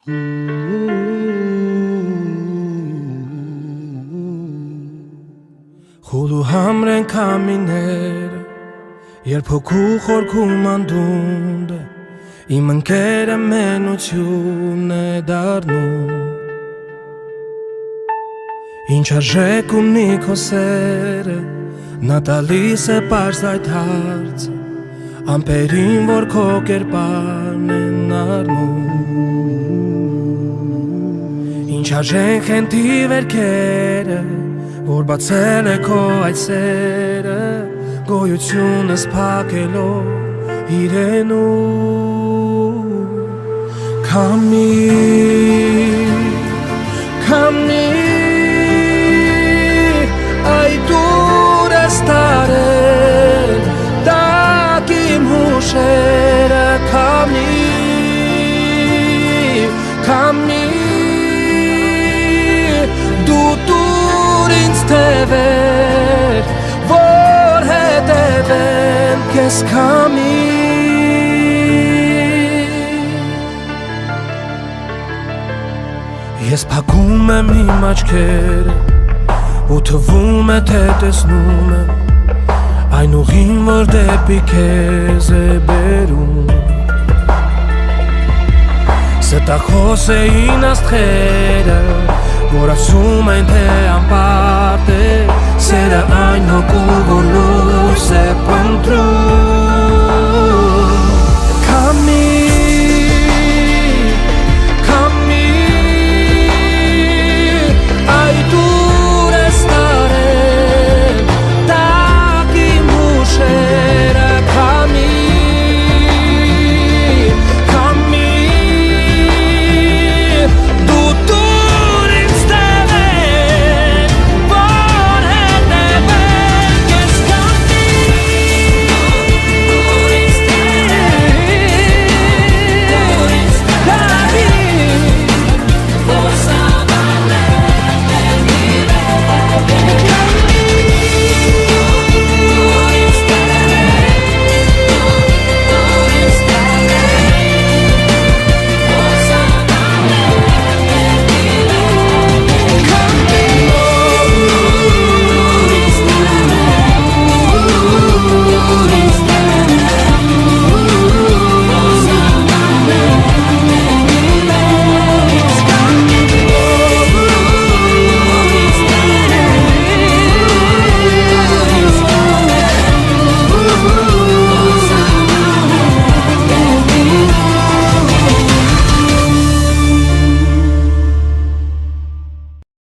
Խուլու համրեն կամիները երբ հոգու խորքում անդունդ է իմ ընկերը մենություն է դառնում Ինչ արժեք ունի քո սերը նա տալիս է պարզ այդ հարցը ամպերին որ քո կերպարն են առնում Ինչ արժենք են թիվերքերը որ բացել է քո այդ սերը գոյությունս փակելով իրենու Քամի այդ ուր ես տարել տակ իմ հուշերը Քամի դու տուր ինձ թևեր որ հետևեմ քեզ քամի Ես փակում եմ իմ աչքերը ու թվում է թե տեսնում եմ այն ուղին որ դեպի քեզ է բերում Ստախոս էին աստղերը որ ասում են թե անպարտ է սերը այն հոգու որ լույս է փնտրում